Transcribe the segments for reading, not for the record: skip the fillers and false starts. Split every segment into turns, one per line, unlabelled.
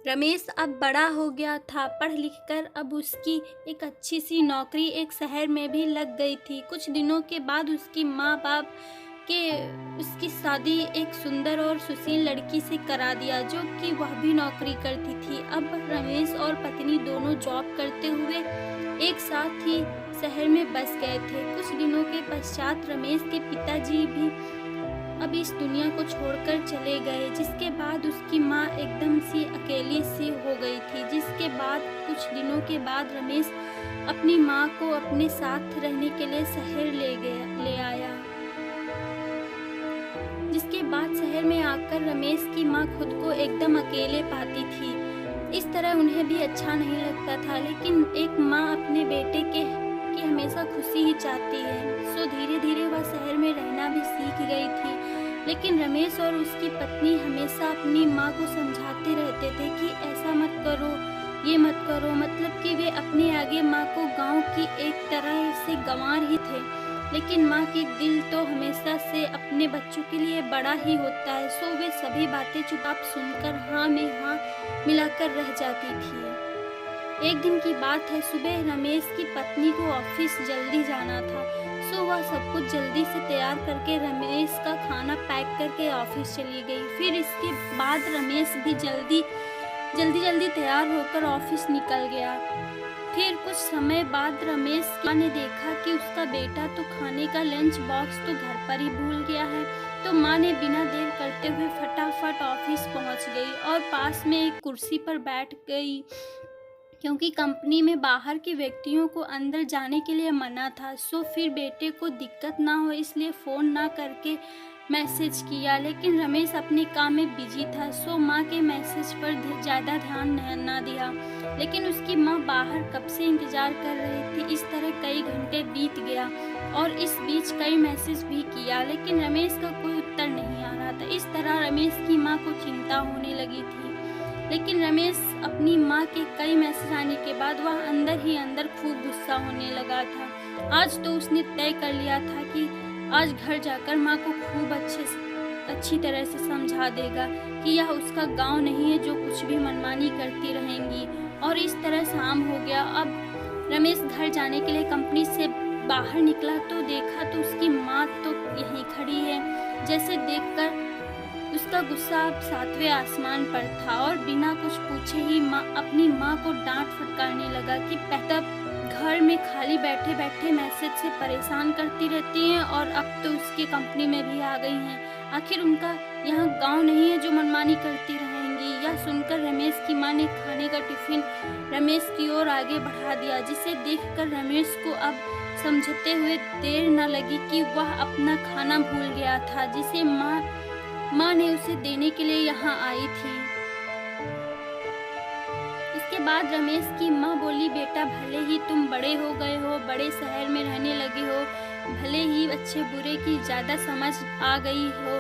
रमेश अब बड़ा हो गया था, पढ़ लिख कर अब उसकी एक अच्छी सी नौकरी एक शहर में भी लग गई थी। कुछ दिनों के बाद उसकी माँ बाप के उसकी शादी एक सुंदर और सुशील लड़की से करा दिया, जो कि वह भी नौकरी करती थी। अब रमेश और पत्नी दोनों जॉब करते हुए एक साथ ही शहर में बस गए थे। कुछ दिनों के पश्चात रमेश के पिताजी भी अब इस दुनिया को छोड़कर चले गए, जिसके बाद उसकी माँ एकदम सी अकेली सी हो गई थी। जिसके बाद कुछ दिनों के बाद रमेश अपनी माँ को अपने साथ रहने के लिए शहर ले आया। जिसके बाद शहर में आकर रमेश की माँ खुद को एकदम अकेले पाती थी। इस तरह उन्हें भी अच्छा नहीं लगता था, लेकिन एक माँ अपने बेटे की हमेशा खुशी ही चाहती है। सो धीरे धीरे वह शहर में रहना भी सीख गई थी। लेकिन रमेश और उसकी पत्नी हमेशा अपनी माँ को समझाते रहते थे कि ऐसा मत करो, ये मत करो। मतलब कि वे अपने आगे माँ को गांव की एक तरह से गंवार ही थे, लेकिन माँ की दिल तो हमेशा से अपने बच्चों के लिए बड़ा ही होता है। सो वे सभी बातें चुपचाप सुनकर हाँ में हाँ मिलाकर रह जाती थी। एक दिन की बात है, सुबह रमेश की पत्नी को ऑफिस जल्दी जाना था। सो वह सब कुछ जल्दी से तैयार करके रमेश का खाना पैक करके ऑफिस चली गई। फिर इसके बाद रमेश भी जल्दी तैयार होकर ऑफिस निकल गया। फिर कुछ समय बाद रमेश ने देखा कि उसका बेटा तो खाने का लंच बॉक्स तो घर पर ही भूल गया है। तो माँ ने बिना देर करते हुए फटाफट ऑफिस पहुंच गई और पास में एक कुर्सी पर बैठ गई, क्योंकि कंपनी में बाहर के व्यक्तियों को अंदर जाने के लिए मना था। सो फिर बेटे को दिक्कत ना हो इसलिए फ़ोन ना करके मैसेज किया, लेकिन रमेश अपने काम में बिजी था। सो माँ के मैसेज पर ज़्यादा ध्यान ना दिया, लेकिन उसकी माँ बाहर कब से इंतज़ार कर रही थी। इस तरह कई घंटे बीत गया और इस बीच कई मैसेज भी किया, लेकिन रमेश का कोई उत्तर नहीं आ रहा था। इस तरह रमेश की माँ को चिंता होने लगी थी। लेकिन रमेश अपनी माँ के कई मैसेज आने के बाद वह अंदर ही अंदर खूब गुस्सा होने लगा था। आज तो उसने तय कर लिया था कि आज घर जाकर माँ को खूब अच्छी तरह से समझा देगा कि यह उसका गांव नहीं है जो कुछ भी मनमानी करती रहेंगी। और इस तरह शाम हो गया। अब रमेश घर जाने के लिए कंपनी से बाहर निकला तो देखा तो उसकी माँ तो यहीं खड़ी है। जैसे देखकर उसका गुस्सा अब 7वें आसमान पर था और बिना कुछ पूछे ही अपनी माँ को डांट फटकारने लगा कि तब घर में खाली बैठे बैठे मैसेज से परेशान करती रहती हैं और अब तो उसके कंपनी में भी आ गई हैं। आखिर उनका यहाँ गांव नहीं है जो मनमानी करती रहेंगी। यह सुनकर रमेश की माँ ने खाने का टिफिन रमेश की ओर आगे बढ़ा दिया, जिसे देखकर रमेश को अब समझते हुए देर न लगी कि वह अपना खाना भूल गया था, जिसे माँ ने उसे देने के लिए यहाँ आई थी। इसके बाद रमेश की माँ बोली, बेटा भले ही तुम बड़े हो गए हो, बड़े शहर में रहने लगे हो, भले ही अच्छे बुरे की ज़्यादा समझ आ गई हो,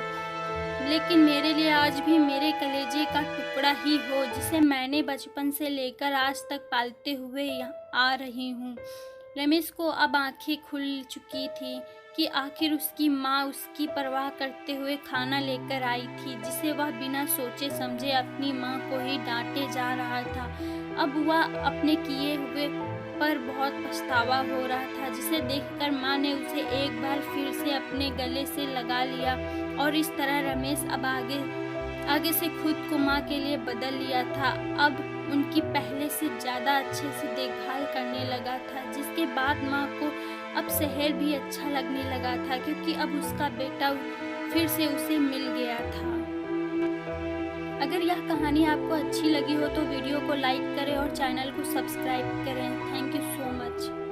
लेकिन मेरे लिए आज भी मेरे कलेजे का टुकड़ा ही हो, जिसे मैंने बचपन से लेकर आज तक पालते हुए यहाँ आ रही हूँ। रमेश को अब आंखें खुल चुकी थी कि आखिर उसकी माँ उसकी परवाह करते हुए खाना लेकर आई थी, जिसे वह बिना सोचे समझे अपनी माँ को ही डांटे जा रहा था। अब वह अपने किए हुए पर बहुत पछतावा हो रहा था, जिसे देखकर माँ ने उसे एक बार फिर से अपने गले से लगा लिया और इस तरह रमेश अब आगे से खुद को माँ के लिए बदल लिया था। अब उनकी पहले से ज़्यादा अच्छे से देखभाल करने लगा था, जिसके बाद माँ को अब शहर भी अच्छा लगने लगा था, क्योंकि अब उसका बेटा फिर से उसे मिल गया था। अगर यह कहानी आपको अच्छी लगी हो तो वीडियो को लाइक करें और चैनल को सब्सक्राइब करें। Thank you so much.